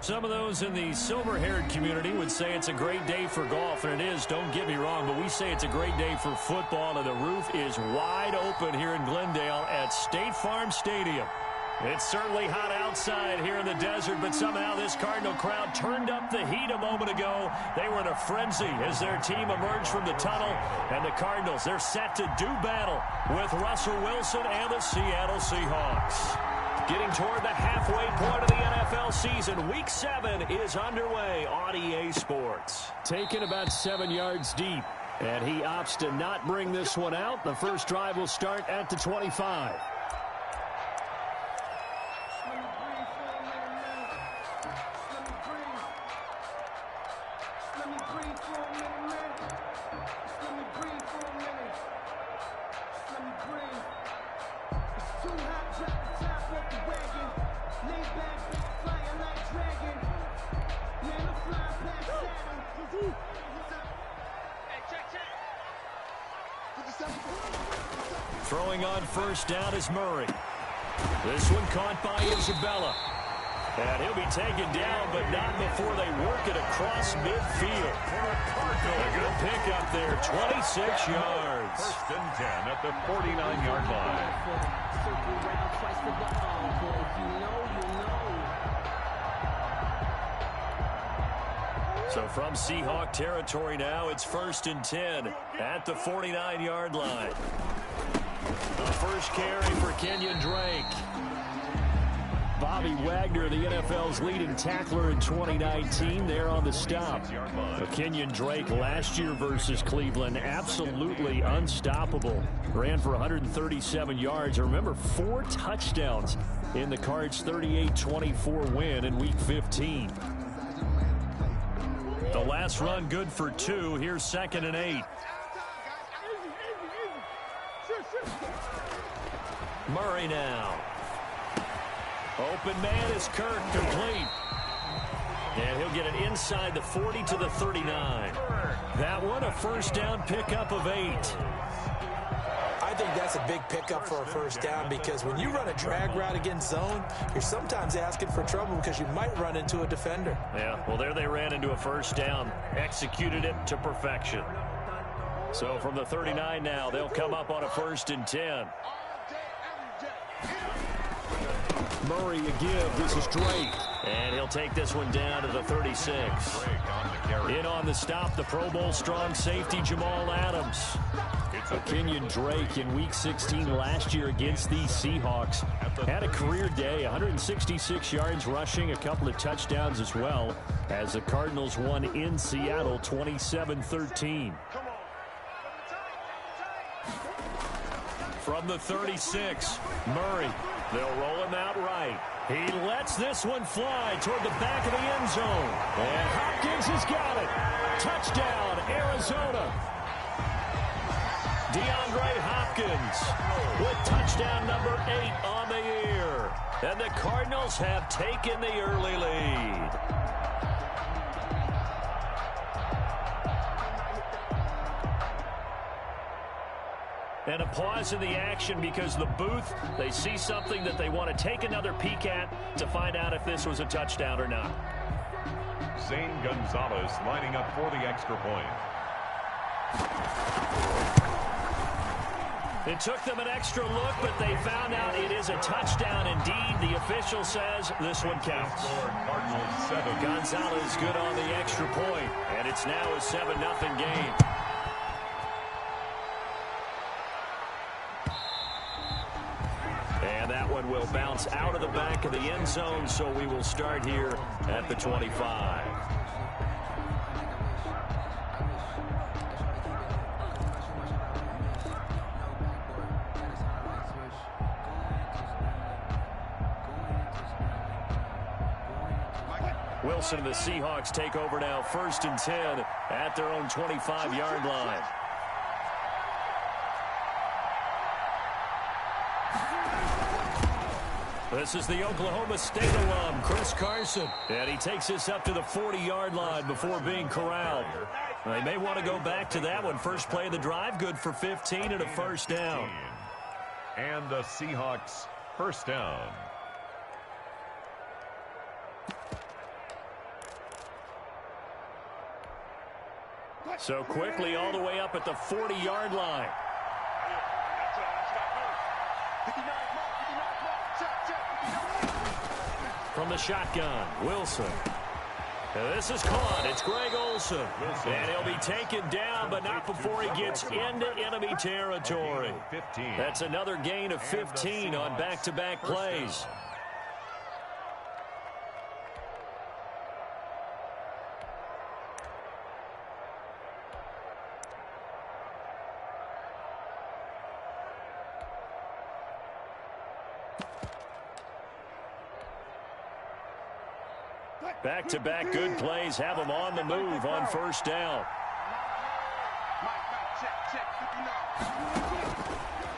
Some of those in the silver-haired community would say it's a great day for golf, and it is, don't get me wrong, but we say it's a great day for football, and the roof is wide open here in Glendale at State Farm Stadium. It's certainly hot outside here in the desert, but somehow this Cardinal crowd turned up the heat a moment ago. They were in a frenzy as their team emerged from the tunnel, and the Cardinals, they're set to do battle with Russell Wilson and the Seattle Seahawks. Getting toward the halfway point of the NFL season, Week 7 is underway on EA Sports. Taken about 7 yards deep, and he opts to not bring this one out. The first drive will start at the 25. Throwing on first down is Murray. This one caught by Isabella. And he'll be taken down, but not before they work it across midfield. A good pickup there, 26 yards. First and 10 at the 49-yard line. So from Seahawk territory now, it's first and 10 at the 49-yard line. The first carry for Kenyon Drake. Bobby Wagner, the NFL's leading tackler in 2019, there on the stop. Kenyon Drake last year versus Cleveland, absolutely unstoppable. Ran for 137 yards. Remember, 4 touchdowns in the Cards' 38-24 win in Week 15. The last run good for 2. Here's 2nd and 8. Murray now. Open man is Kirk, complete. And he'll get it inside the 40 to the 39. That one a first down pickup of 8. I think that's a big pickup for a first down because when you run a drag route against zone, you're sometimes asking for trouble because you might run into a defender. Yeah, well, there they ran into a first down. Executed it to perfection. So from the 39 now, they'll come up on a first and 10. Murray again. This is Drake. And he'll take this one down to the 36. In on the stop, the Pro Bowl strong safety Jamal Adams. Kenyon Drake in Week 16 last year against the Seahawks had a career day, 166 yards rushing, a couple of touchdowns as well, as the Cardinals won in Seattle 27-13. From the 36, Murray. They'll roll him out right. He lets this one fly toward the back of the end zone. And Hopkins has got it. Touchdown, Arizona. DeAndre Hopkins with touchdown number 8 on the year. And the Cardinals have taken the early lead. And a pause in the action because the booth, they see something that they want to take another peek at to find out if this was a touchdown or not. Zane Gonzalez lining up for the extra point. It took them an extra look, but they found out it is a touchdown indeed. The official says this one counts. Gonzalez good on the extra point, and it's now a 7-0 game. And that one will bounce out of the back of the end zone, so we will start here at the 25. Wilson and the Seahawks take over now, first and 10 at their own 25-yard line. This is the Oklahoma State alum, Chris Carson. And he takes this up to the 40-yard line before being corralled. They may want to go back to that one. First play of the drive, good for 15 and a first down. And the Seahawks first down. So quickly all the way up at the 40-yard line. From the shotgun, Wilson. This is caught. It's Greg Olsen. And he'll be taken down, but not before he gets into enemy territory. That's another gain of 15 on back-to-back plays. Back-to-back good plays have them on the move on first down.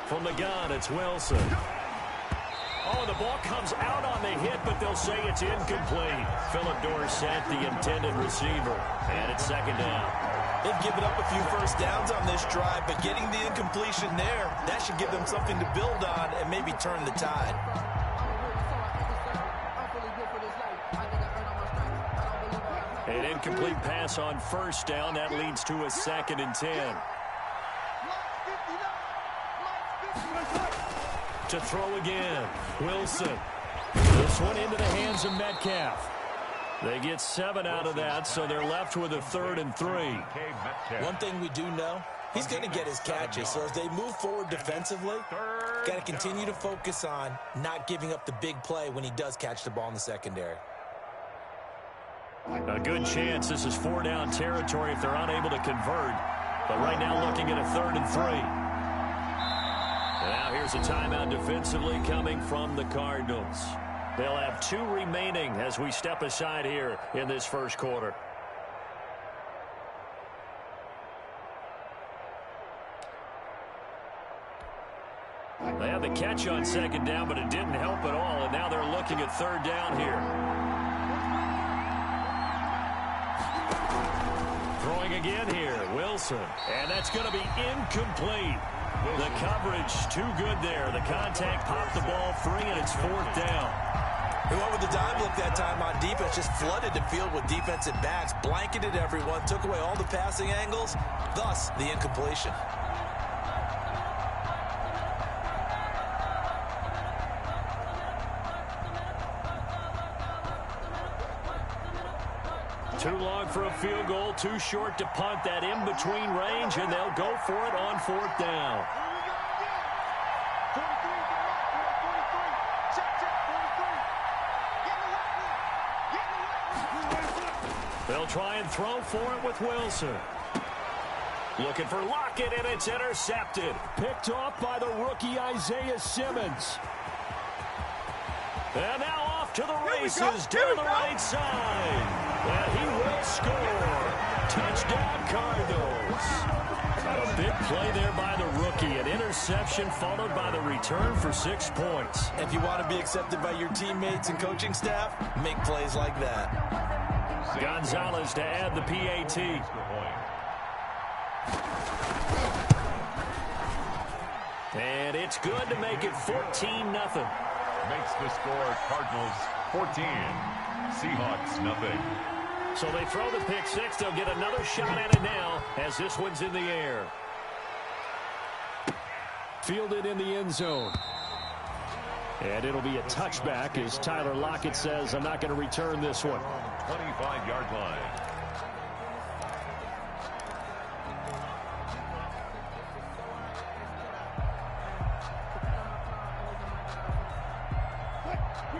From the gun, it's Wilson. Oh, the ball comes out on the hit, but they'll say it's incomplete. Philip Dorsett, the intended receiver. And it's second down. They've given up a few first downs on this drive, but getting the incompletion there, that should give them something to build on and maybe turn the tide. An incomplete pass on first down. That leads to a 2nd and 10. To throw again, Wilson. This one into the hands of Metcalf. They get 7 out of that, so they're left with a 3rd and 3. One thing we do know, he's going to get his catches. So as they move forward defensively, got to continue to focus on not giving up the big play when he does catch the ball in the secondary. A good chance this is 4-down territory if they're unable to convert. But right now looking at a 3rd and 3. And now here's a timeout defensively coming from the Cardinals. They'll have 2 remaining as we step aside here in this first quarter. They have the catch on second down, but it didn't help at all. And now they're looking at 3rd down here. Throwing again here, Wilson. And that's going to be incomplete. The coverage too good there. The contact popped the ball free, and it's 4th down. He went with the dime look that time on defense, just flooded the field with defensive backs, blanketed everyone, took away all the passing angles, thus the incompletion. Too long for a field goal, too short to punt. That in-between range, and they'll go for it on 4th down. They'll try and throw for it with Wilson. Looking for Lockett, and it's intercepted. Picked off by the rookie Isaiah Simmons. And now off to the races down the right side. And he will score. Touchdown, Cardinals. A big play there by the rookie. An interception followed by the return for 6 points. If you want to be accepted by your teammates and coaching staff, make plays like that. Gonzalez to add the PAT. And it's good to make it 14-0. Makes the score Cardinals 14. Seahawks nothing. So they throw the pick six. They'll get another shot at it now as this one's in the air. Fielded in the end zone. And it'll be a touchback as Tyler Lockett says, I'm not going to return this one. 25-yard line.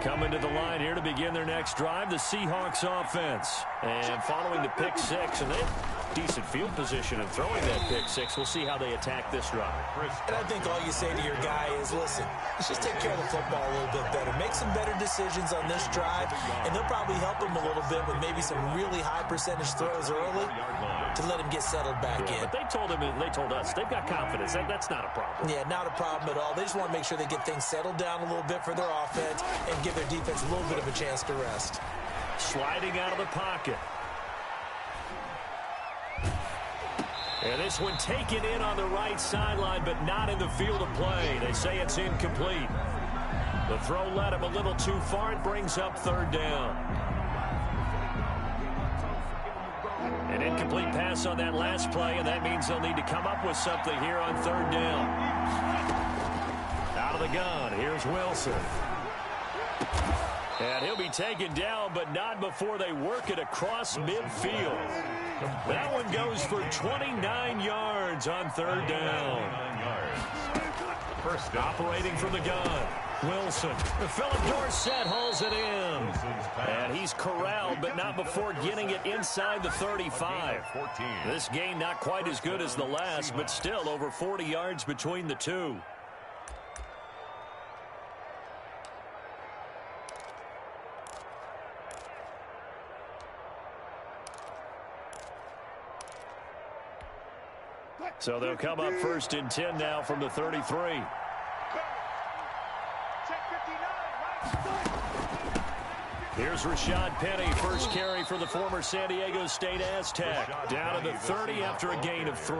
Coming to the line here to begin their next drive, the Seahawks offense. And following the pick six, and they have decent field position and throwing that pick six. We'll see how they attack this drive. And I think all you say to your guy is, listen, let's just take care of the football a little bit better. Make some better decisions on this drive, and they'll probably help him a little bit with maybe some really high percentage throws early to let him get settled back in. But they told him, and they told us, they've got confidence. That's not a problem. Yeah, not a problem at all. They just want to make sure they get things settled down a little bit for their offense and give their defense a little bit of a chance to rest. Sliding out of the pocket. And this one taken in on the right sideline, but not in the field of play. They say it's incomplete. The throw led him a little too far. It brings up third down. And Incomplete pass on that last play, and that means they'll need to come up with something here on third down. Out of the gun, here's Wilson. And he'll be taken down, but not before they work it across midfield. That one goes for 29 yards on third down. First operating from the gun. Wilson. Philip Dorsett hauls it in. And he's corralled, but not before getting it inside the 35. This game not quite as good as the last, but still over 40 yards between the two. So they'll come up first and 10 now from the 33. Here's Rashad Penny, first carry for the former San Diego State Aztec. Down to the 30 after a gain of 3.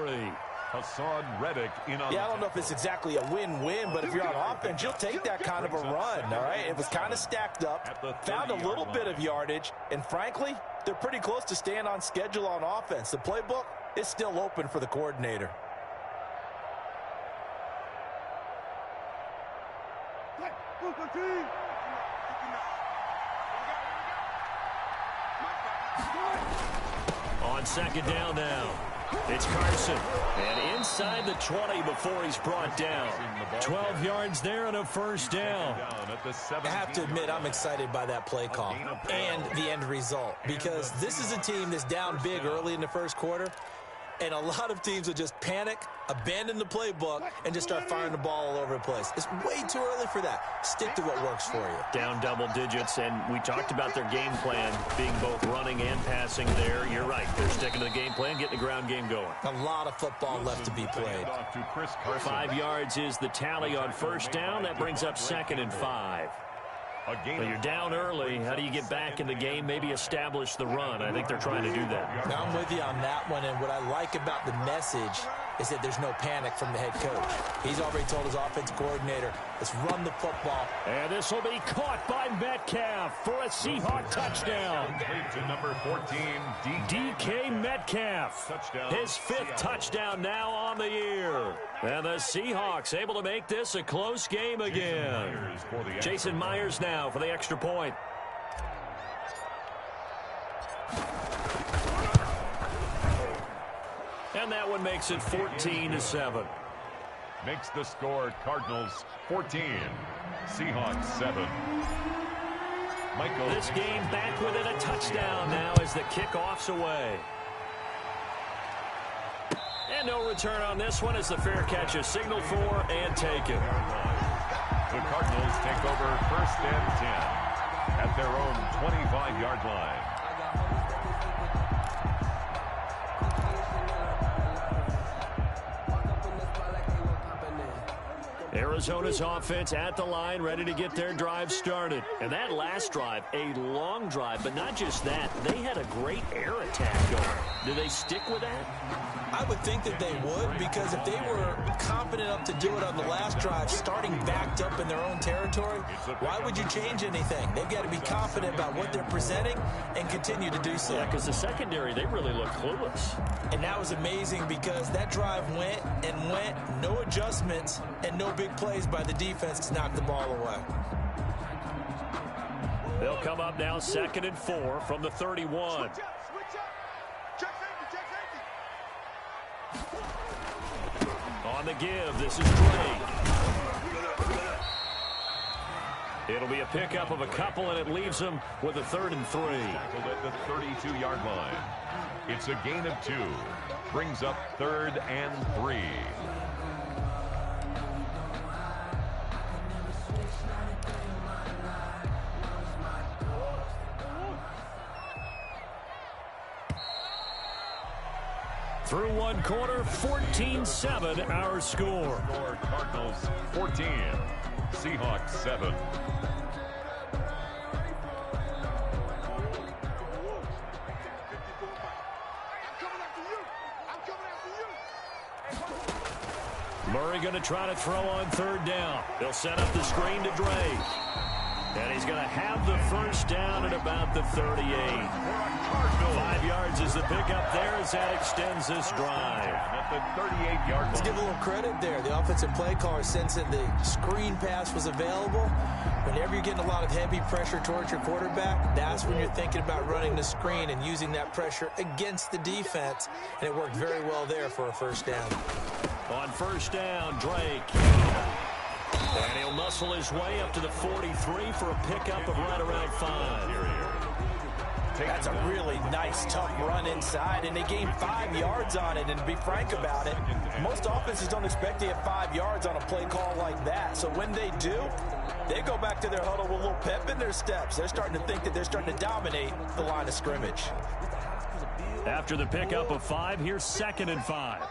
Hassan Reddick in on. Yeah, I don't know if it's exactly a win-win, but if you're on offense, you'll take that kind of a run, all right? It was kind of stacked up, found a little bit of yardage, and frankly, they're pretty close to staying on schedule on offense. The playbook is still open for the coordinator. On second down now, it's Carson. And inside the 20 before he's brought down. 12 yards there and a first down. I have to admit, I'm excited by that play call and the end result, because this is a team that's down big early in the first quarter, and a lot of teams will just panic, abandon the playbook, and just start firing the ball all over the place. It's way too early for that. Stick to what works for you. Down double digits, and we talked about their game plan being both running and passing there. You're right. They're sticking to the game plan, getting the ground game going. A lot of football left to be played. 5 yards is the tally on first down. That brings up 2nd and 5. Well, you're down early. How do you get back in the game? Maybe establish the run. I think they're trying to do that. Now, I'm with you on that one, and what I like about the message is that there's no panic from the head coach. He's already told his offensive coordinator, let's run the football. And this will be caught by Metcalf for a Seahawk touchdown. To number 14, DK Metcalf. His 5th touchdown now on the year. And the Seahawks able to make this a close game again. Jason Myers now for the extra point. And that one makes it 14-7. Makes the score Cardinals 14, Seahawks 7. Michael. This game back within a touchdown now as the kickoff's away. And no return on this one as the fair catch is signaled for and taken. The Cardinals take over first and 10 at their own 25-yard line. Arizona's offense at the line, ready to get their drive started. And that last drive, a long drive, but not just that. They had a great air attack going. Do they stick with that? I would think that they would, because if they were confident enough to do it on the last drive, starting backed up in their own territory, why would you change anything? They've got to be confident about what they're presenting and continue to do so. Yeah, because the secondary, they really look clueless. And that was amazing because that drive went and went, no adjustments, and no big plays by the defense to knock the ball away. They'll come up now 2nd and 4 from the 31. On the give, this is Drake. It'll be a pickup of a couple, and it leaves them with a 3rd and 3. Tackled at the 32-yard line. It's a gain of 2. Brings up 3rd and 3. Through one quarter, 14-7 our score. Cardinals 14, Seahawks 7. Murray going to try to throw on 3rd down. They'll set up the screen to Drake. And he's going to have the first down at about the 38. 5 yards is the pickup there as that extends this drive. At the 38-yard line. Let's give a little credit there. The offensive play caller, sensing the screen pass was available. Whenever you're getting a lot of heavy pressure towards your quarterback, that's when you're thinking about running the screen and using that pressure against the defense. And it worked very well there for a first down. On first down, Drake. And he'll muscle his way up to the 43 for a pickup of right around 5. That's a really nice, tough run inside, and they gained 5 yards on it. And to be frank about it, most offenses don't expect to get 5 yards on a play call like that. So when they do, they go back to their huddle with a little pep in their steps. They're starting to think that they're starting to dominate the line of scrimmage. After the pickup of 5, here's 2nd and 5.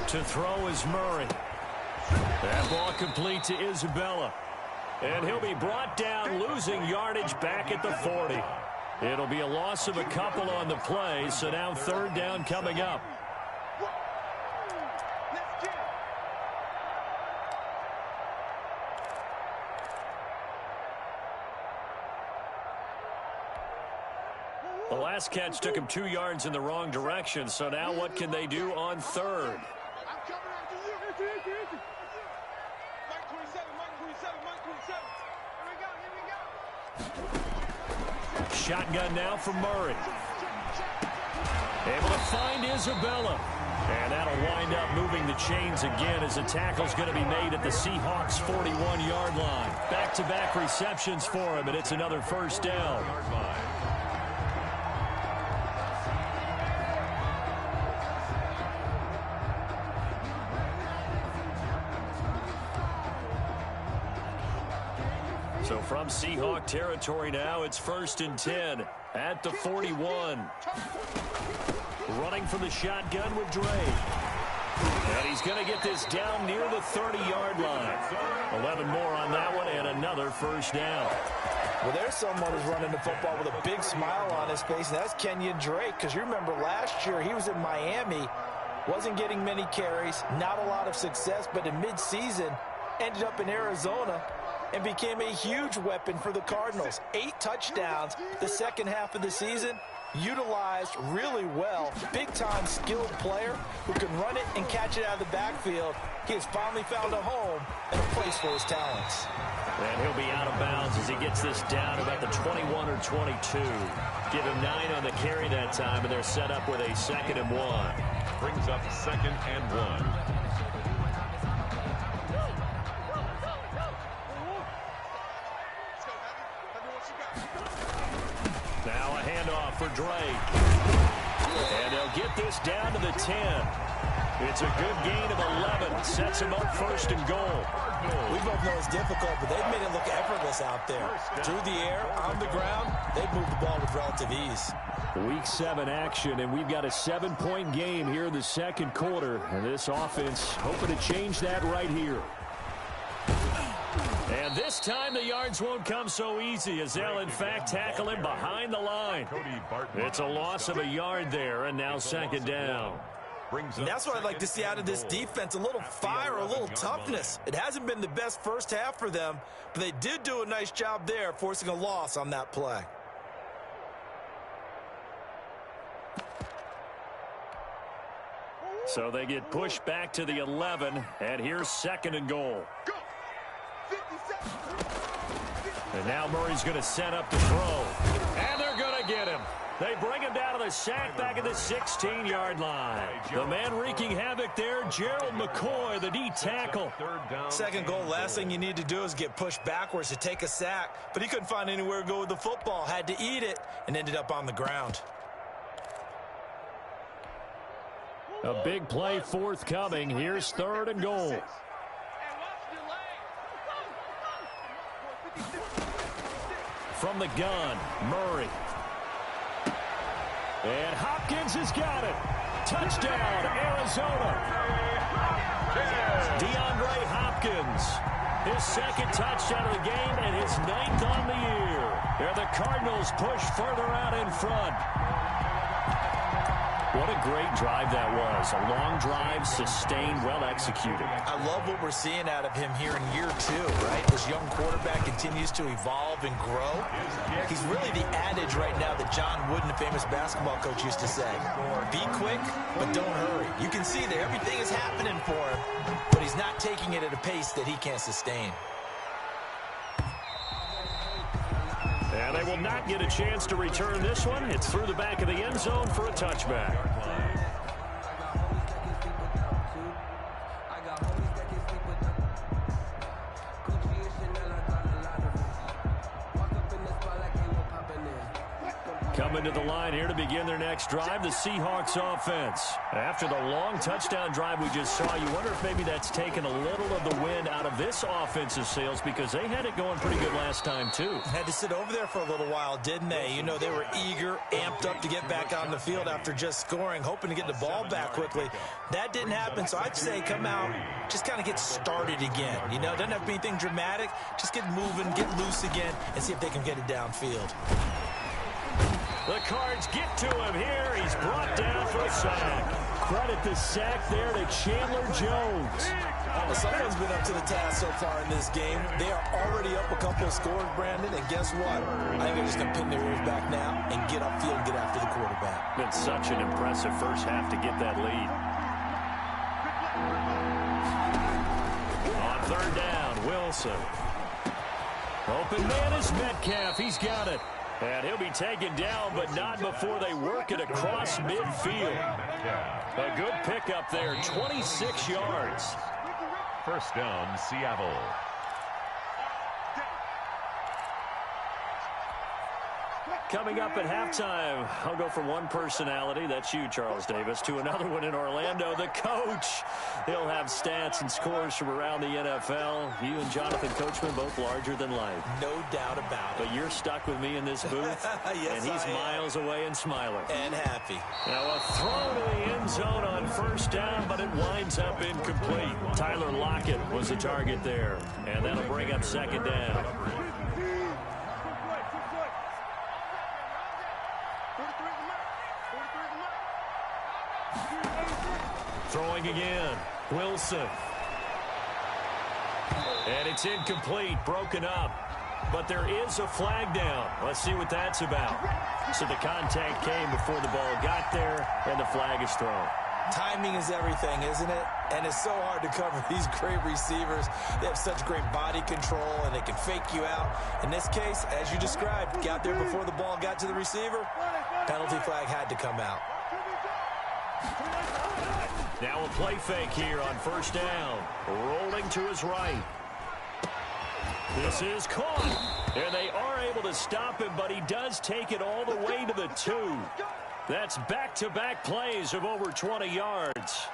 To throw is Murray. That ball complete to Isabella. And he'll be brought down, losing yardage back at the 40. It'll be a loss of a couple on the play, so now 3rd down coming up. The last catch took him 2 yards in the wrong direction, so now what can they do on 3rd? Shotgun now for Murray. Able to find Isabella. And that'll wind up moving the chains again as the tackle's going to be made at the Seahawks' 41-yard line. Back-to-back receptions for him, and it's another first down. So from Seahawk territory now, it's 1st and 10 at the 41. Running from the shotgun with Drake. And he's going to get this down near the 30-yard line. 11 more on that one and another first down. Well, there's someone who's running the football with a big smile on his face, and that's Kenyon Drake, because you remember last year he was in Miami, wasn't getting many carries, not a lot of success, but in midseason ended up in Arizona and became a huge weapon for the Cardinals. 8 touchdowns the second half of the season, utilized really well. Big-time skilled player who can run it and catch it out of the backfield. He has finally found a home and a place for his talents. And he'll be out of bounds as he gets this down about the 21 or 22. Give him 9 on the carry that time, and they're set up with a 2nd and 1. Brings up 2nd and 1. Now a handoff for Drake. And they'll get this down to the 10. It's a good gain of 11. Sets him up 1st and goal. We both know it's difficult, but they've made it look effortless out there. Through the air, on the ground, they've moved the ball with relative ease. Week 7 action, and we've got a 7-point game here in the second quarter. And this offense hoping to change that right here. And this time the yards won't come so easy as they'll in fact tackle him behind the line. It's a loss of a yard there, and now 2nd down. And that's what I'd like to see out of this defense, a little fire, a little toughness. It hasn't been the best first half for them, but they did do a nice job there, forcing a loss on that play. So they get pushed back to the 11, and here's 2nd and goal. And now Murray's going to set up the throw. And they're going to get him. They bring him down to the sack back at the 16-yard line. The man wreaking havoc there, Gerald McCoy, the D tackle. 2nd goal, last thing you need to do is get pushed backwards to take a sack. But he couldn't find anywhere to go with the football. Had to eat it and ended up on the ground. A big play forthcoming. Here's 3rd and goal. From the gun, Murray. And Hopkins has got it. Touchdown, Arizona. DeAndre Hopkins. His 2nd touchdown of the game and his 9th on the year. And the Cardinals push further out in front. what a great drive that was. A long drive, sustained, well executed. I love what we're seeing out of him here in year 2, right? This young quarterback continues to evolve and grow. He's really the adage right now that John Wooden, the famous basketball coach, used to say. Be quick, but don't hurry. You can see that everything is happening for him, but he's not taking it at a pace that he can't sustain. And they will not get a chance to return this one. It's through the back of the end zone for a touchback. Coming to the line here to begin their next drive, the Seahawks offense. After the long touchdown drive we just saw, you wonder if maybe that's taken a little of the wind out of this offensive sails, because they had it going pretty good last time too. Had to sit over there for a little while, didn't they? You know, they were eager, amped up to get back on the field after just scoring, hoping to get the ball back quickly. That didn't happen, so I'd say come out, just kind of get started again. You know, doesn't have to be anything dramatic. Just get moving, get loose again, and see if they can get it downfield. The Cards get to him here. He's brought down for a sack. Credit the sack there to Chandler Jones. Well, someone's been up to the task so far in this game. They are already up a couple of scores, Brandon, and guess what? I think they're just going to pin their ears back now and get upfield and get after the quarterback. Been such an impressive first half to get that lead. On third down, Wilson. Open man is Metcalf. He's got it. And he'll be taken down, but not before they work it across midfield. A good pickup there, 26 yards. First down, Seattle. Coming up at halftime, I'll go from one personality, that's you, Charles Davis, to another one in Orlando, the coach. He'll have stats and scores from around the NFL. You and Jonathan Coachman, both larger than life. No doubt about it. But you're stuck with me in this booth, yes, and he's miles away and smiling. And happy. Now a throw to the end zone on first down, but it winds up incomplete. Tyler Lockett was the target there, and that'll bring up second down. Throwing again, Wilson. And it's incomplete, broken up. But there is a flag down. Let's see what that's about. So the contact came before the ball got there, and the flag is thrown. Timing is everything, isn't it? And it's so hard to cover these great receivers. They have such great body control, and they can fake you out. In this case, as you described, got there before the ball got to the receiver. Penalty flag had to come out. Now a play fake here on first down. Rolling to his right. This is caught. And they are able to stop him, but he does take it all the way to the 2. That's back-to-back plays of over 20 yards.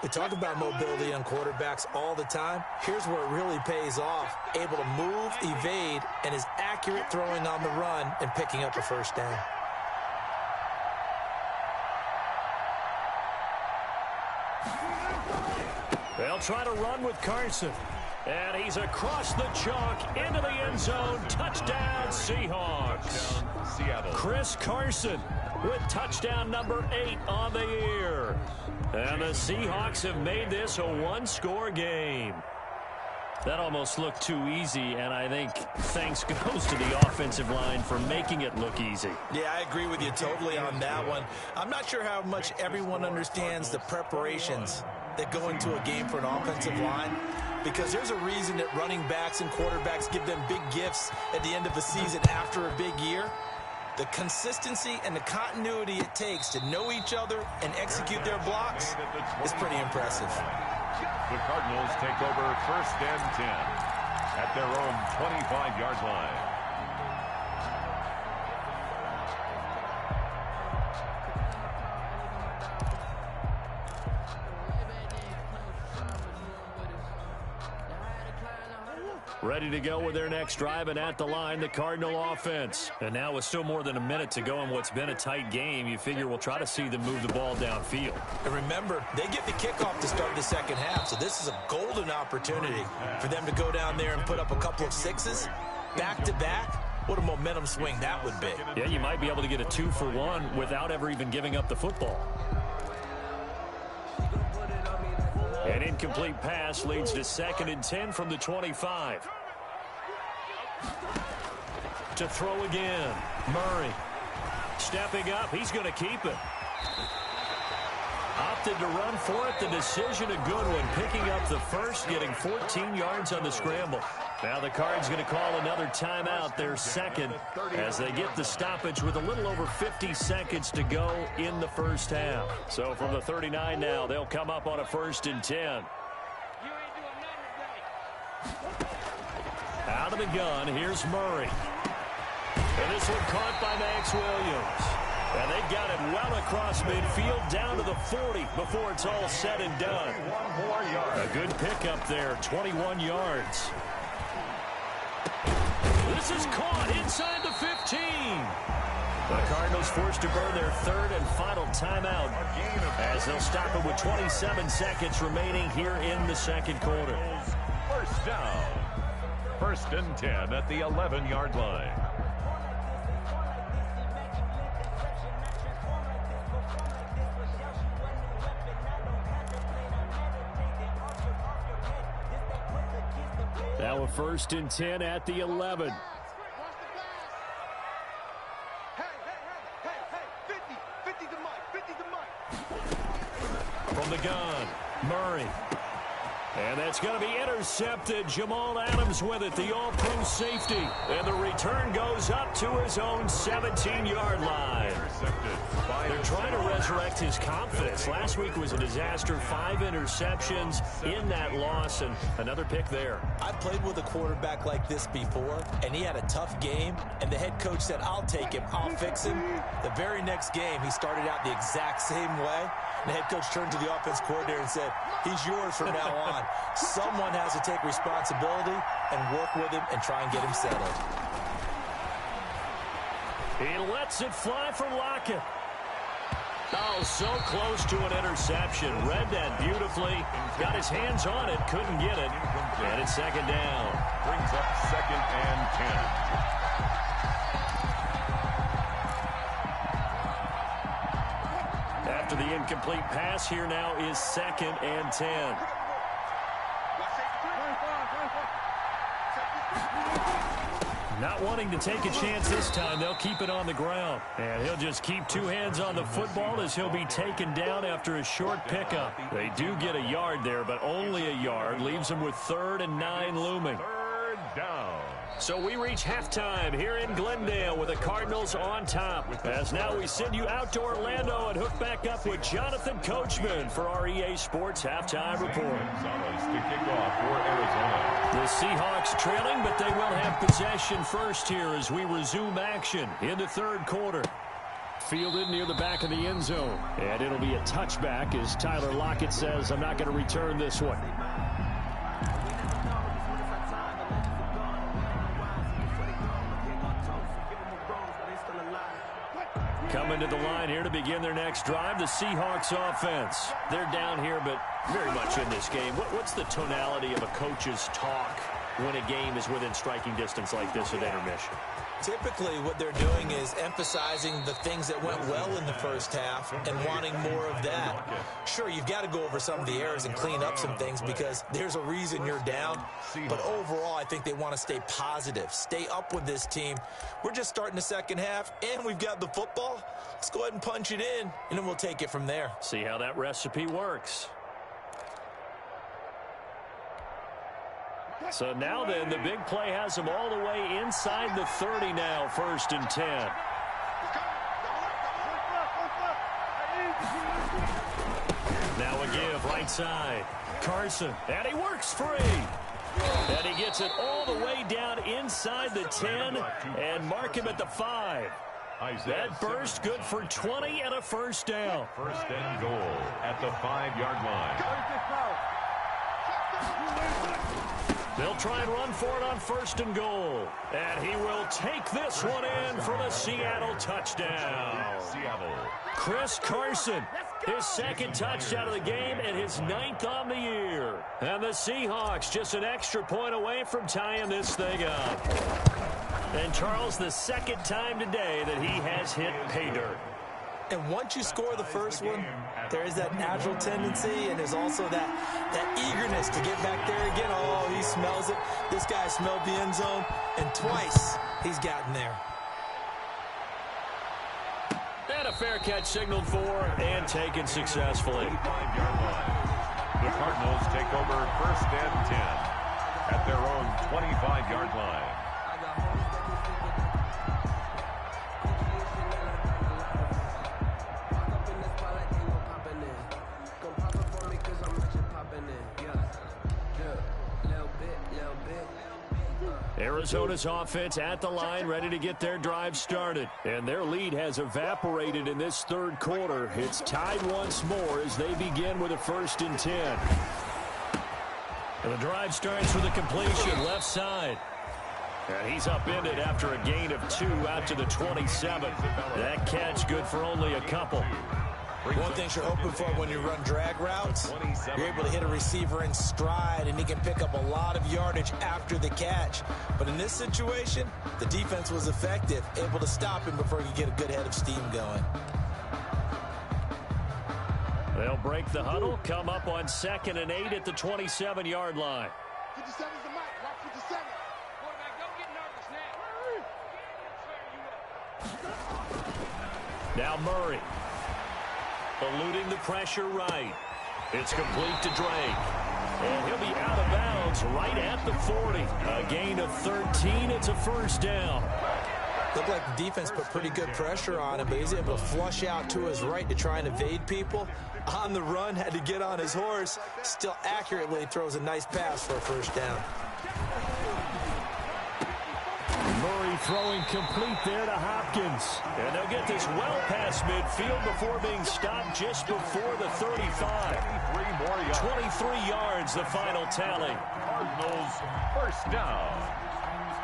We talk about mobility on quarterbacks all the time. Here's where it really pays off. Able to move, evade, and is accurate throwing on the run and picking up a first down. They'll try to run with Carson. And he's across the chalk into the end zone. Touchdown, Seahawks. Seattle. Chris Carson with touchdown number 8 on the year. And the Seahawks have made this a one-score game. That almost looked too easy, and I think thanks goes to the offensive line for making it look easy. Yeah, I agree with you totally on that one. I'm not sure how much everyone understands the preparations that go into a game for an offensive line, because there's a reason that running backs and quarterbacks give them big gifts at the end of the season after a big year. The consistency and the continuity it takes to know each other and execute their blocks is pretty impressive. The Cardinals take over first and 10 at their own 25-yard line. Ready to go with their next drive, and at the line, the Cardinal offense. And now with still more than a minute to go in what's been a tight game, you figure we'll try to see them move the ball downfield. And remember, they get the kickoff to start the second half, so this is a golden opportunity for them to go down there and put up a couple of sixes back-to-back What a momentum swing that would be. Yeah, you might be able to get a 2-for-1 without ever even giving up the football. An incomplete pass leads to 2nd and 10 from the 25. To throw again. Murray. Stepping up. He's going to keep it. Opted to run for it. The decision a good one. Picking up the first, getting 14 yards on the scramble. Now the Cards going to call another timeout, their second, as they get the stoppage with a little over 50 seconds to go in the first half. So from the 39 now, they'll come up on a 1st and 10. Out of the gun, here's Murray. And this one caught by Max Williams. And they've got it well across midfield, down to the 40 before it's all said and done. A good pickup there, 21 yards. This is caught inside the 15. The Cardinals forced to burn their 3rd and final timeout as they'll stop it with 27 seconds remaining here in the 2nd quarter. First down. 1st and 10 at the 11-yard line. Now a 1st and 10 at the 11. From the gun, Murray. And that's going to be intercepted. Jamal Adams with it, the all-pro safety. And the return goes up to his own 17-yard line. They're trying to resurrect his confidence. Last week was a disaster. 5 interceptions in that loss, and another pick there. I've played with a quarterback like this before, and he had a tough game, and the head coach said, I'll take him, I'll fix him. The very next game, he started out the exact same way. The head coach turned to the offense coordinator and said, he's yours from now on. Someone has to take responsibility and work with him and try and get him settled. He lets it fly for Lockett. Oh, so close to an interception. Read that beautifully. Got his hands on it. Couldn't get it. And it's 2nd down. Brings up 2nd and 10. After the incomplete pass, here now is 2nd and 10. Not wanting to take a chance this time, they'll keep it on the ground. And he'll just keep 2 hands on the football as he'll be taken down after a short pickup. They do get a yard there, but only a yard. Leaves them with 3rd and 9 looming. 3rd down. So we reach halftime here in Glendale with the Cardinals on top. As now we send you out to Orlando and hook back up with Jonathan Coachman for our EA Sports Halftime Report. To kick off for Arizona. The Seahawks trailing, but they will have possession first here as we resume action in the 3rd quarter. Fielded near the back of the end zone. And it'll be a touchback as Tyler Lockett says, I'm not going to return this one. Coming to the line here to begin their next drive, the Seahawks offense. They're down here, but very much in this game. What's the tonality of a coach's talk when a game is within striking distance like this at intermission? Typically, what they're doing is emphasizing the things that went well in the first half and wanting more of that. Sure, you've got to go over some of the errors and clean up some things because there's a reason you're down. But overall, I think they want to stay positive, stay up with this team. We're just starting the second half, and we've got the football. Let's go ahead and punch it in, and then we'll take it from there. See how that recipe works. So now then, the big play has them all the way inside the 30 now, 1st and 10. Now a give, right side. Carson, and he works free. And he gets it all the way down inside the 10 and mark him at the 5. That burst good for 20 and a 1st down. 1st and goal at the 5-yard line. They'll try and run for it on 1st and goal. And he will take this one in for the Seattle touchdown. Seattle. Chris Carson, his 2nd touchdown of the game and his 9th on the year. And the Seahawks just an extra point away from tying this thing up. And Charles, the second time today that he has hit pay dirt. And once you score the first one, there is that natural tendency, and there's also that eagerness to get back there again. Oh, he smells it. This guy smelled the end zone, and twice he's gotten there. And a fair catch signaled for and taken successfully. 5-yard line. The Cardinals take over 1st and 10 at their own 25-yard line. Arizona's offense at the line, ready to get their drive started. And their lead has evaporated in this third quarter. It's tied once more as they begin with a 1st and 10. And the drive starts with a completion left side. And he's upended after a gain of 2 out to the 27. That catch good for only a couple. One thing you're hoping for when you run drag routes, you're able to hit a receiver in stride, and he can pick up a lot of yardage after the catch. But in this situation, the defense was effective, able to stop him before he could get a good head of steam going. They'll break the huddle, come up on 2nd and 8 at the 27-yard line. 57's the mic. Watch 57. Quarterback, don't get nervous now. Now Murray. Eluding the pressure right. It's complete to Drake. And he'll be out of bounds right at the 40. A gain of 13. It's a 1st down. Looked like the defense put pretty good pressure on him, but he's able to flush out to his right to try and evade people. On the run, had to get on his horse. Still accurately throws a nice pass for a 1st down. Murray throwing complete there to Hopkins. And they'll get this well past midfield before being stopped just before the 35. 23 yards, the final tally. Cardinals 1st down.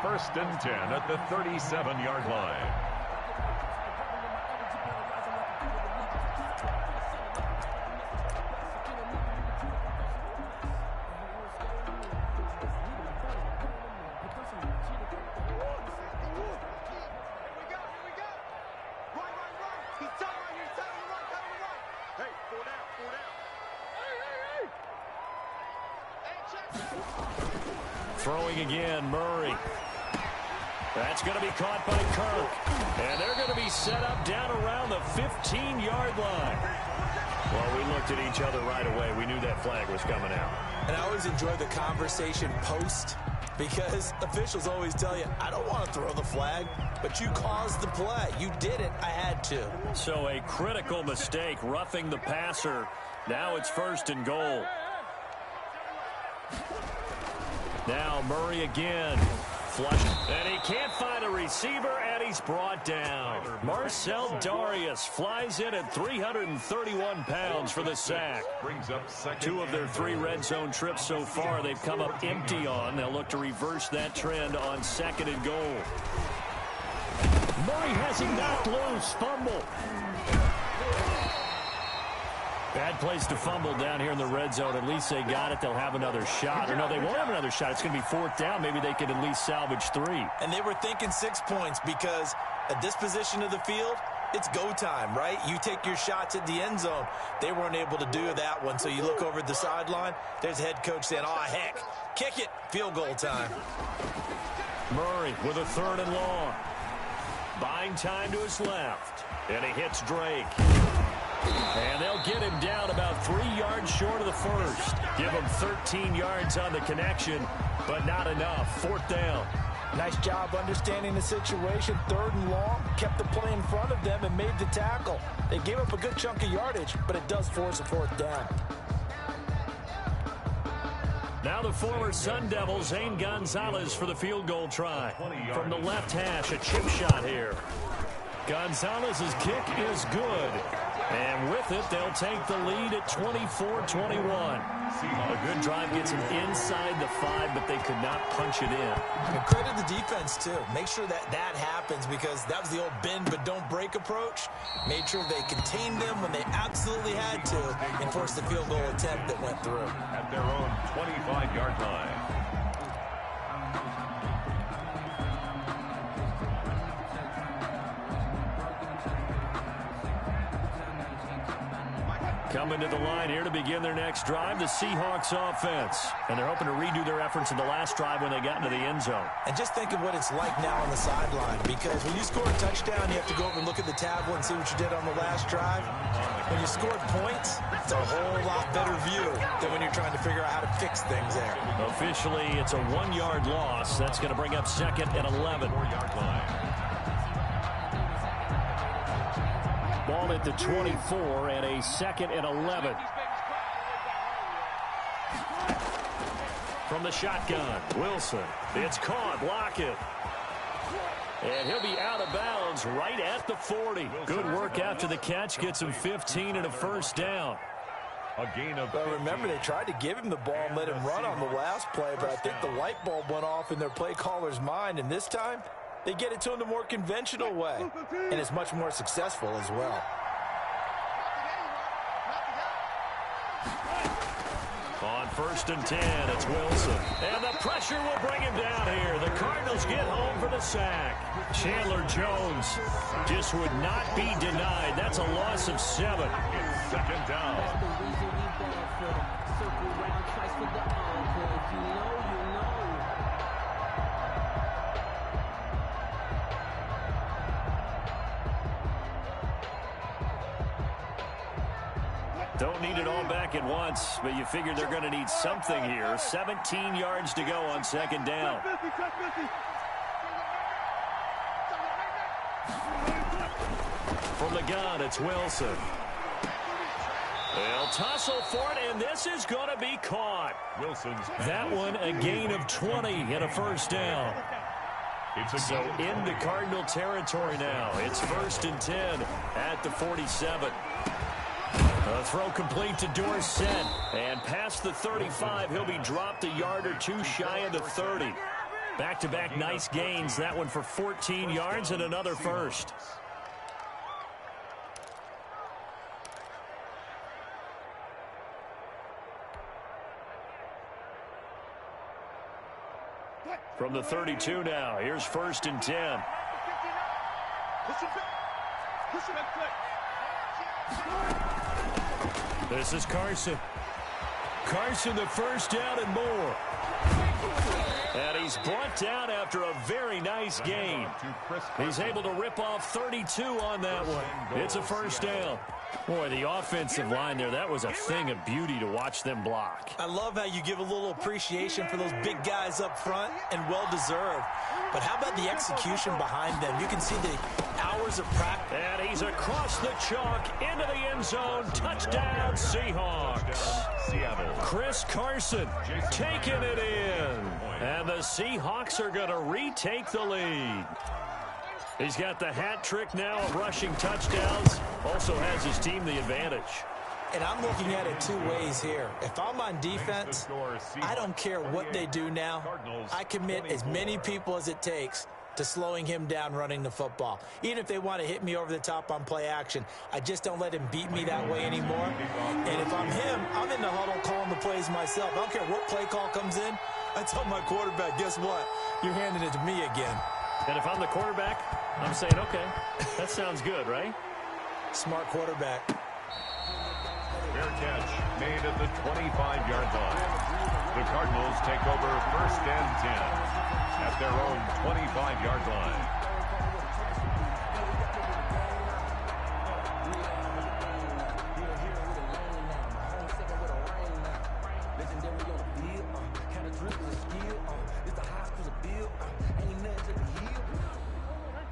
1st and 10 at the 37-yard line. Throwing again, Murray. That's going to be caught by Kirk. And they're going to be set up down around the 15-yard line. Well, we looked at each other right away. We knew that flag was coming out. And I always enjoy the conversation post, because officials always tell you, I don't want to throw the flag, but you caused the play. You did it. I had to. So a critical mistake, roughing the passer. Now it's 1st and goal. Now Murray again. Flush. And he can't find a receiver, and he's brought down. Marcel Darius flies in at 331 pounds for the sack. 2 of their 3 red zone trips so far they've come up empty on. They'll look to reverse that trend on 2nd and goal. Murray has him knocked loose. Fumble. Bad place to fumble down here in the red zone. At least they got it. They'll have another shot. Or no, they won't have another shot. It's going to be 4th down. Maybe they can at least salvage 3. And they were thinking 6 points, because at this position of the field, it's go time, right? You take your shots at the end zone. They weren't able to do that one. So you look over at the sideline. There's the head coach saying, oh, heck, kick it. Field goal time. Murray with a 3rd and long. Buying time to his left. And he hits Drake. And they'll get him down about 3 yards short of the 1st. Give him 13 yards on the connection, but not enough. 4th down. Nice job understanding the situation. 3rd and long. Kept the play in front of them and made the tackle. They gave up a good chunk of yardage, but it does force a 4th down. Now the former Sun Devil, Zane Gonzalez, for the field goal try. From the left hash, a chip shot here. Gonzalez's kick is good. And with it, they'll take the lead at 24-21. A good drive gets them inside the 5, but they could not punch it in. And credit the defense, too. Make sure that happens, because that was the old bend but don't break approach. Made sure they contained them when they absolutely had to and forced the field goal attempt that went through. At their own 25-yard line. Coming to the line here to begin their next drive, the Seahawks offense. And they're hoping to redo their efforts in the last drive when they got into the end zone. And just think of what it's like now on the sideline, because when you score a touchdown, you have to go over and look at the tablet and see what you did on the last drive. When you scored points, it's a whole lot better view than when you're trying to figure out how to fix things there. Officially, it's a 1-yard loss. That's going to bring up 2nd and 11. Ball at the 24 and a 2nd and 11. From the shotgun, Wilson. It's caught. Block it. And he'll be out of bounds right at the 40. Good work after the catch. Gets him 15 and a first down. A gain of But remember, they tried to give him the ball and let him run on the last play, but I think the light bulb went off in their play caller's mind, and this time they get it to him the more conventional way, and it's much more successful as well. On 1st and 10, it's Wilson. And the pressure will bring him down here. The Cardinals get home for the sack. Chandler Jones just would not be denied. That's a loss of 7. 2nd down. Don't need it all back at once, but you figure they're going to need something here. 17 yards to go on 2nd down. From the gun, it's Wilson. They'll tussle for it, and this is going to be caught. Wilson's That one a gain of 20 and a first down. So into Cardinal territory now. It's 1st and 10 at the 47. A throw complete to Dorsett. And past the 35, he'll be dropped a yard or two shy of the 30. Back-to-back nice gains. That one for 14 yards and another first. From the 32 now, here's 1st and 10. This is Carson. Carson, the first down and more. And he's brought down after a very nice gain. He's able to rip off 32 on that one. It's a first down. Boy, the offensive line there, that was a thing of beauty to watch them block. I love how you give a little appreciation for those big guys up front, and well-deserved. But how about the execution behind them? You can see the hours of practice. And he's across the chalk into the end zone. Touchdown, Seahawks. Seattle. Chris Carson taking it in. And the Seahawks are going to retake the lead. He's got the hat trick now of rushing touchdowns. Also has his team the advantage. And I'm looking at it two ways here. If I'm on defense, I don't care what they do now. I commit as many people as it takes to slowing him down running the football. Even if they want to hit me over the top on play action, I just don't let him beat me that way anymore. And if I'm him, I'm in the huddle calling the plays myself. I don't care what play call comes in. I tell my quarterback, guess what? You're handing it to me again. And if I'm the quarterback, I'm saying, okay, that sounds good, right? Smart quarterback. Fair catch made at the 25-yard line. The Cardinals take over 1st and 10 at their own 25-yard line.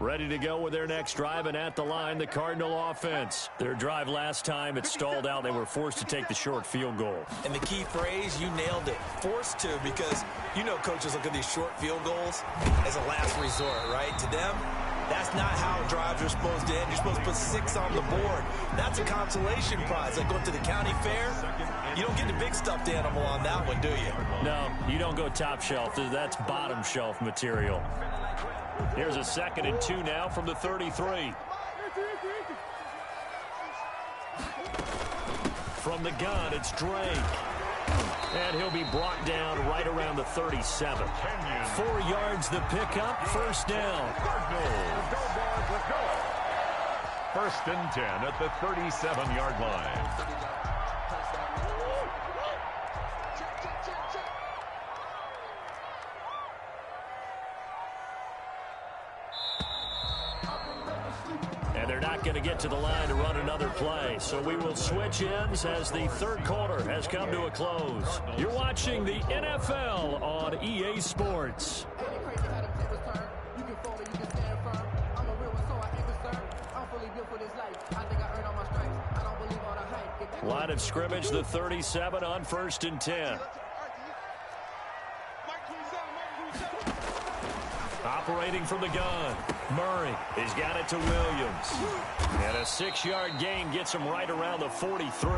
Ready to go with their next drive, and at the line, the Cardinal offense. Their drive last time, it stalled out. They were forced to take the short field goal. And the key phrase, you nailed it. Forced to, because you know coaches look at these short field goals as a last resort, right? To them, that's not how drives are supposed to end. You're supposed to put 6 on the board. That's a consolation prize. Like going to the county fair, you don't get the big stuffed animal on that one, do you? No, you don't go top shelf. That's bottom shelf material. Here's a 2nd and 2 now from the 33. From the gun, it's Drake. And he'll be brought down right around the 37. 4 yards the pickup, first down. 1st and 10 at the 37-yard line. not going to get to the line to run another play. So we will switch ends as the third quarter has come to a close. You're watching the NFL on EA Sports. Line of scrimmage, the 37 on 1st and 10. Operating from the gun, Murray. He's got it to Williams. And a 6-yard gain gets him right around the 43.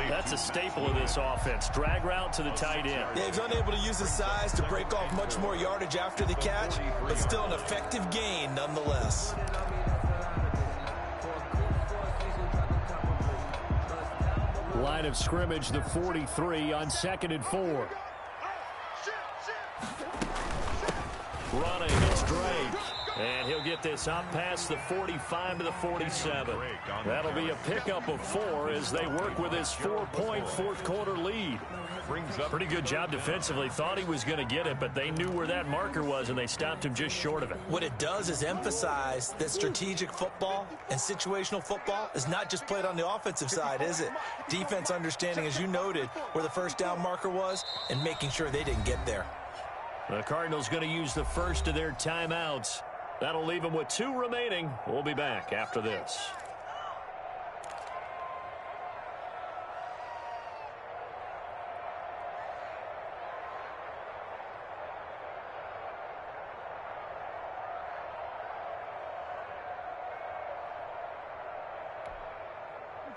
That's a staple of this offense. Drag route to the tight end. Yeah, he's unable to use his size to break off much more yardage after the catch, but still an effective gain nonetheless. Line of scrimmage, the 43 on 2nd and 4. Running, it's Drake. And he'll get this up past the 45 to the 47. That'll be a pickup of 4 as they work with his 4-point fourth-quarter lead. Pretty good job defensively. Thought he was going to get it, but they knew where that marker was, and they stopped him just short of it. What it does is emphasize that strategic football and situational football is not just played on the offensive side, is it? Defense understanding, as you noted, where the first down marker was and making sure they didn't get there. The Cardinals going to use the first of their timeouts. That'll leave them with 2 remaining. We'll be back after this.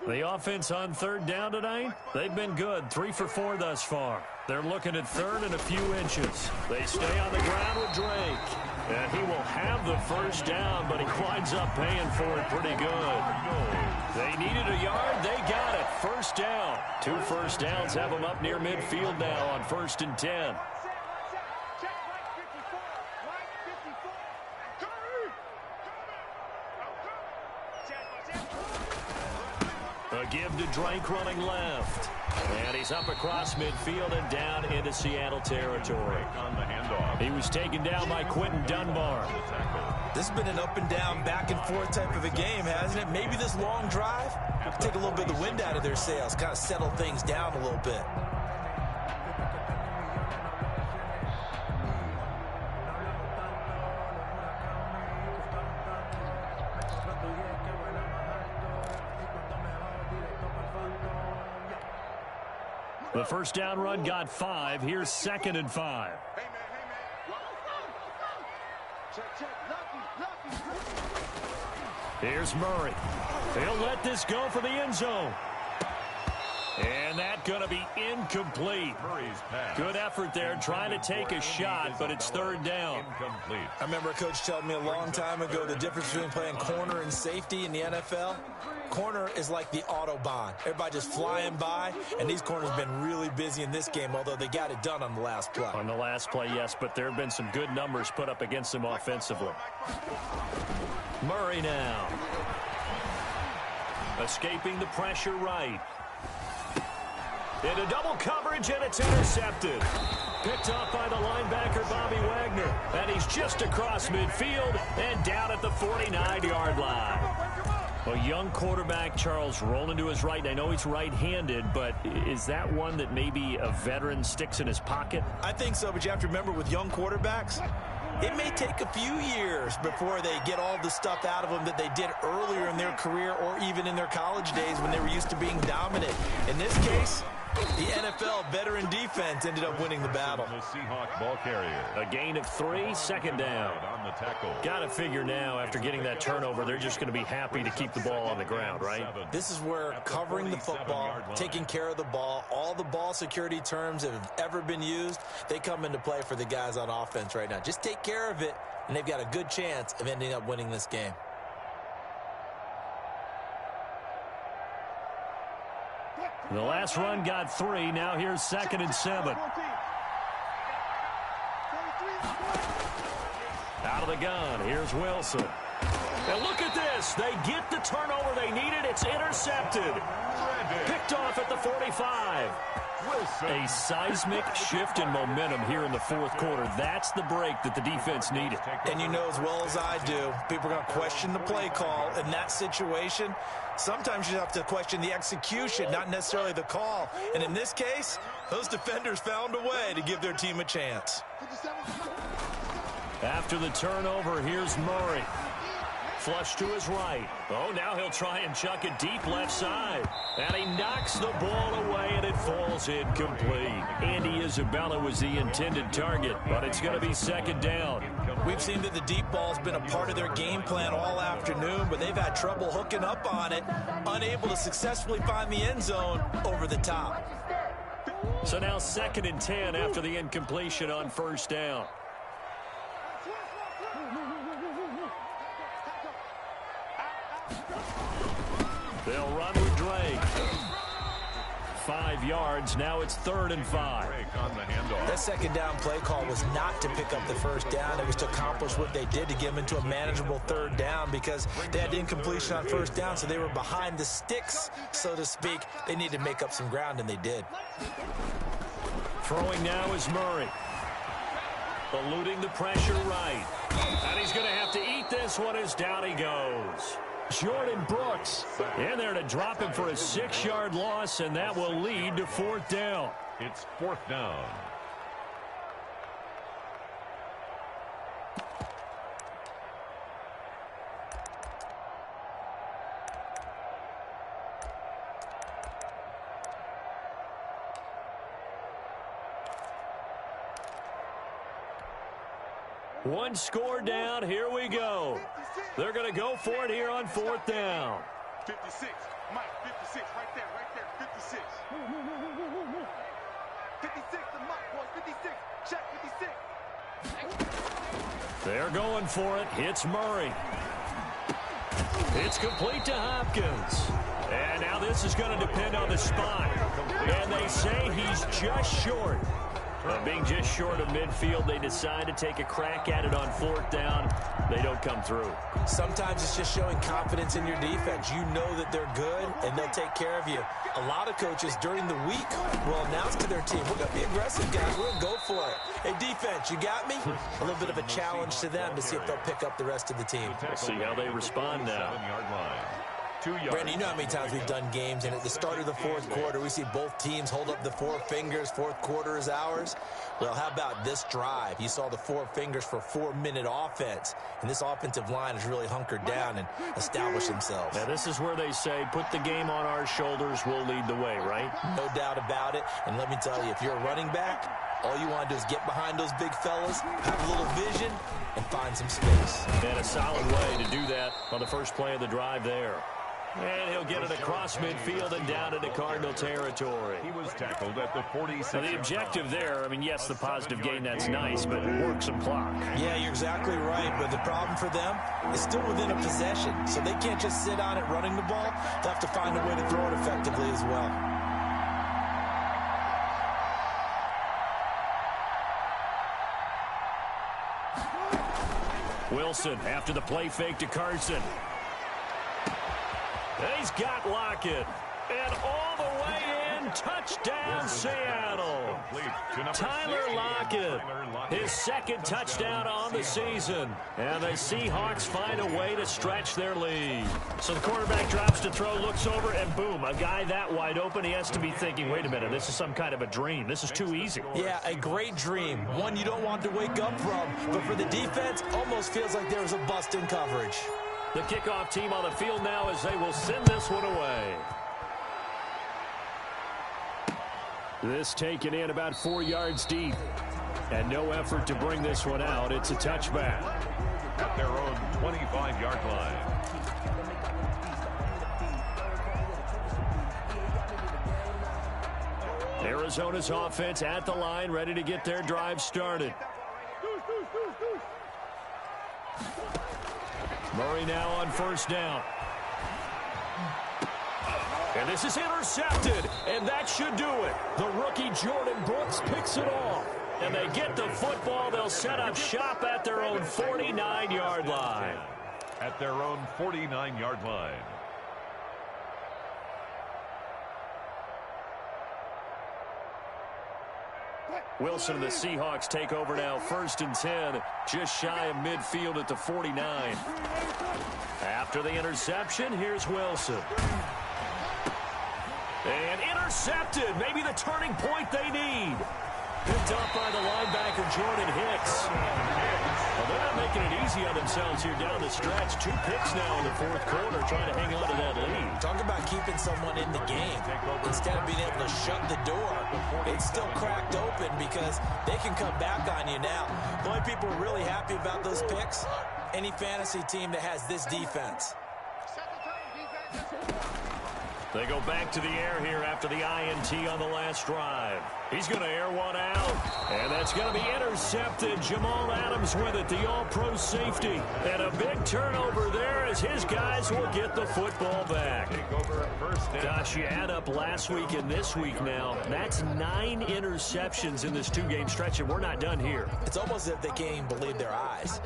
The offense on 3rd down tonight, they've been good. 3 for 4 thus far. They're looking at 3rd and a few inches. They stay on the ground with Drake. And he will have the first down, but he winds up paying for it pretty good. They needed a yard. They got it. First down. 2 first downs have them up near midfield now on 1st and 10. A give to Drake running left. And he's up across midfield and down into Seattle territory. On the handoff. He was taken down by Quentin Dunbar. This has been an up and down, back and forth type of a game, hasn't it? Maybe this long drive could take a little bit of the wind out of their sails, kind of settle things down a little bit. The first down run got 5. Here's 2nd and 5. Here's Murray. He'll let this go for the end zone. And that's going to be incomplete. Good effort there, trying to take a shot, but it's 3rd down. Incomplete. I remember a coach telling me a long time ago the difference between playing corner and safety in the NFL. Corner is like the Autobahn. Everybody just flying by, and these corners have been really busy in this game, although they got it done on the last play. On the last play, yes, but there have been some good numbers put up against them offensively. Murray now. Escaping the pressure right. Into double coverage, and it's intercepted. Picked off by the linebacker, Bobby Wagner. And he's just across midfield and down at the 49-yard line. A young quarterback, Charles, rolling to his right. And I know he's right-handed, but is that one that maybe a veteran sticks in his pocket? I think so, but you have to remember with young quarterbacks, it may take a few years before they get all the stuff out of them that they did earlier in their career or even in their college days when they were used to being dominant. In this case, the NFL veteran defense ended up winning the battle. The Seahawks ball carrier. A gain of 3, 2nd down. On the tackle. Got to figure now, after getting that turnover, they're just going to be happy to keep the ball on the ground, right? This is where covering the football, taking care of the ball, all the ball security terms that have ever been used, they come into play for the guys on offense right now. Just take care of it, and they've got a good chance of ending up winning this game. The last run got 3. Now here's 2nd and 7. Out of the gun. Here's Wilson. And look at this. They get the turnover they needed. It's intercepted. Picked off at the 45. A seismic shift in momentum here in the fourth quarter. That's the break that the defense needed. And you know as well as I do, people are going to question the play call in that situation. Sometimes you have to question the execution, not necessarily the call. And in this case, those defenders found a way to give their team a chance. After the turnover, here's Murray. Flush to his right. Oh, now he'll try and chuck it deep left side. And he knocks the ball away, and it falls incomplete. Andy Isabella was the intended target, but it's going to be second down. We've seen that the deep ball's been a part of their game plan all afternoon, but they've had trouble hooking up on it, unable to successfully find the end zone over the top. So now 2nd and 10 after the incompletion on first down. They'll run with Drake. 5 yards. Now it's 3rd and 5. That second down play call was not to pick up the first down. It was to accomplish what they did to get them into a manageable 3rd down because they had incompletion on first down, so they were behind the sticks, so to speak. They needed to make up some ground, and they did. Throwing now is Murray. Eluding the pressure right. And he's going to have to eat this one as down he goes. Jordan Brooks in there to drop him for a 6-yard loss, and that will lead to 4th down. It's 4th down. One score down. Here we go. They're going to go for it here on 4th down. 56. Mike, 56. Right there. 56. 56 to Mike, boys. 56. Check 56. They're going for it. It's Murray. It's complete to Hopkins. And now this is going to depend on the spot. And they say he's just short. Being just short of midfield, they decide to take a crack at it on 4th down. They don't come through. Sometimes it's just showing confidence in your defense. You know that they're good, and they'll take care of you. A lot of coaches during the week will announce to their team, we're going to be aggressive, guys. We're going to go for it. Hey, defense, you got me? A little bit of a challenge to them to see if they'll pick up the rest of the team. We'll see how they respond now. Brandon, you know how many times we've done games, and at the start of the fourth quarter, we see both teams hold up the 4 fingers. Fourth quarter is ours. Well, how about this drive? You saw the 4 fingers for 4-minute offense, and this offensive line has really hunkered down and established themselves. Now, this is where they say, put the game on our shoulders, we'll lead the way, right? No doubt about it, and let me tell you, if you're a running back, all you want to do is get behind those big fellas, have a little vision, and find some space. And a solid way to do that on the first play of the drive there. And he'll get it across midfield and down into Cardinal territory. He was tackled at the 46. Now the objective there, I mean, yes, the positive gain, that's nice, but work some clock. Yeah, you're exactly right, but the problem for them is still within a possession, so they can't just sit on it running the ball. They'll have to find a way to throw it effectively as well. Wilson after the play fake to Carson. He's got Lockett. And all the way in, touchdown Seattle. Tyler Lockett, his 2nd touchdown on the season. And the Seahawks find a way to stretch their lead. So the quarterback drops to throw, looks over, and boom, a guy that wide open, he has to be thinking, wait a minute, this is some kind of a dream. This is too easy. Yeah, a great dream. One you don't want to wake up from. But for the defense, almost feels like there was a bust in coverage. The kickoff team on the field now as they will send this one away. This taken in about 4 yards deep. And no effort to bring this one out. It's a touchback. At their own 25-yard line. Arizona's offense at the line, ready to get their drive started. Murray now on first down. And this is intercepted, and that should do it. The rookie Jordan Brooks picks it off. And they get the football. They'll set up shop at their own 49-yard line. At their own 49-yard line. Wilson and the Seahawks take over now, 1st and 10, just shy of midfield at the 49. After the interception, here's Wilson. And intercepted, maybe the turning point they need. Picked up by the linebacker, Jordan Hicks. Well, they're not making it easy on themselves here down the stretch. 2 picks now in the 4th quarter, trying to hang on to that lead. Talk about keeping someone in the game. Instead of being able to shut the door, it's still cracked open because they can come back on you now. The only people who are really happy about those picks, any fantasy team that has this defense. They go back to the air here after the INT on the last drive. He's going to air one out, and that's going to be intercepted. Jamal Adams with it, the all-pro safety. And a big turnover there as his guys will get the football back. Gosh, you add up last week and this week now. That's 9 interceptions in this 2-game stretch, and we're not done here. It's almost as if they can't even believe their eyes.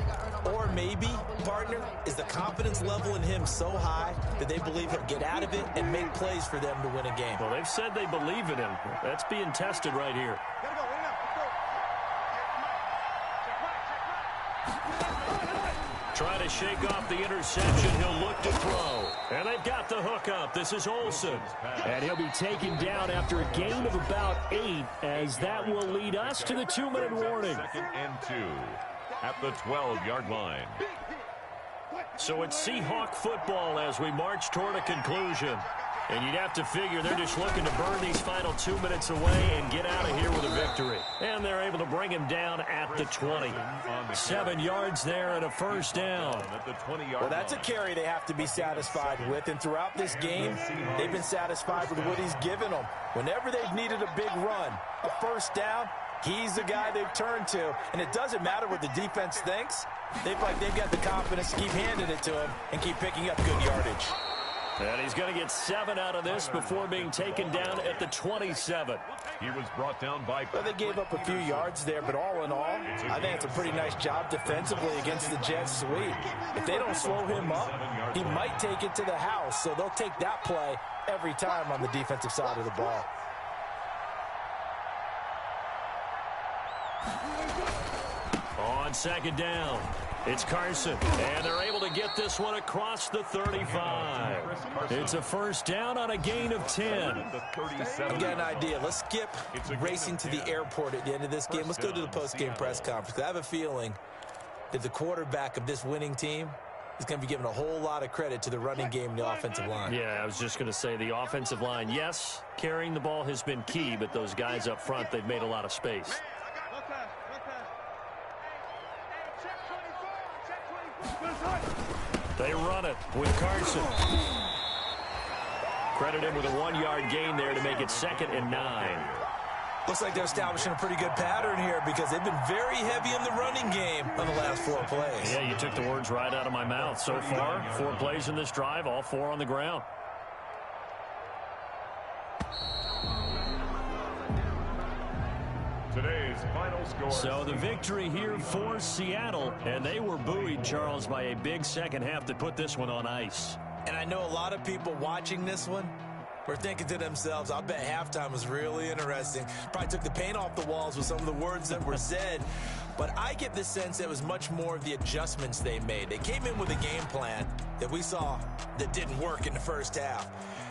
Or maybe, partner, is the confidence level in him so high that they believe he'll get out of it and make plays for them to win a game. Well, they've said they believe in him. That's being tested right here. Trying to shake off the interception. He'll look to throw. And they've got the hook up. This is Olsen. And he'll be taken down after a gain of about 8, as that will lead us to the 2-minute warning. 2nd and 2 at the 12-yard line. So it's Seahawk football as we march toward a conclusion. And you'd have to figure they're just looking to burn these final 2 minutes away and get out of here with a victory. And they're able to bring him down at the 20. 7 yards there and a 1st down. Well, that's a carry they have to be satisfied with. And throughout this game, they've been satisfied with what he's given them. Whenever they've needed a big run, a 1st down, he's the guy they've turned to. And it doesn't matter what the defense thinks. They've got the confidence to keep handing it to him and keep picking up good yardage. And he's going to get 7 out of this before being taken down at the 27. He was brought down by... Well, they gave up a few yards there, but all in all, I think it's a pretty nice job defensively against the Jets sweep. If they don't slow him up, he might take it to the house, so they'll take that play every time on the defensive side of the ball. On 2nd down, it's Carson, and they're able to get this one across the 35. It's a 1st down on a gain of 10. I've got an idea. Let's skip racing to the airport at the end of this game. Let's go to the post-game press conference. I have a feeling that the quarterback of this winning team is going to be giving a whole lot of credit to the running game and the offensive line. Yeah, I was just going to say the offensive line, yes, carrying the ball has been key, but those guys up front, they've made a lot of space. They run it with Carson. Credit him with a 1-yard gain there to make it 2nd and 9. Looks like they're establishing a pretty good pattern here because they've been very heavy in the running game on the last 4 plays. Yeah, you took the words right out of my mouth. So far, 4 plays in this drive, all 4 on the ground. Today's final score. So the victory here for Seattle, and they were buoyed, Charles, by a big second half that put this one on ice. And I know a lot of people watching this one were thinking to themselves, I bet halftime was really interesting. Probably took the paint off the walls with some of the words that were said. But I get the sense it was much more of the adjustments they made. They came in with a game plan that we saw that didn't work in the first half.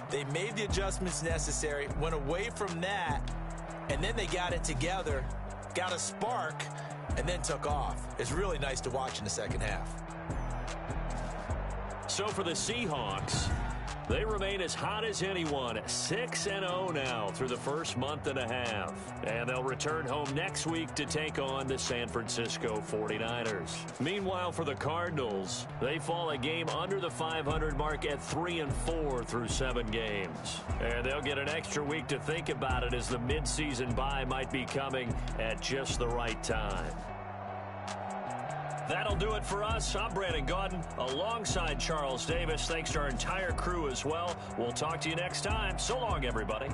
They made the adjustments necessary, went away from that, and then they got it together, got a spark, and then took off. It's really nice to watch in the second half. So for the Seahawks, they remain as hot as anyone, 6-0 now through the first month and a half. And they'll return home next week to take on the San Francisco 49ers. Meanwhile, for the Cardinals, they fall a game under the 500 mark at 3-4 through 7 games. And they'll get an extra week to think about it as the midseason bye might be coming at just the right time. That'll do it for us. I'm Brandon Gaudin alongside Charles Davis. Thanks to our entire crew as well. We'll talk to you next time. So long, everybody.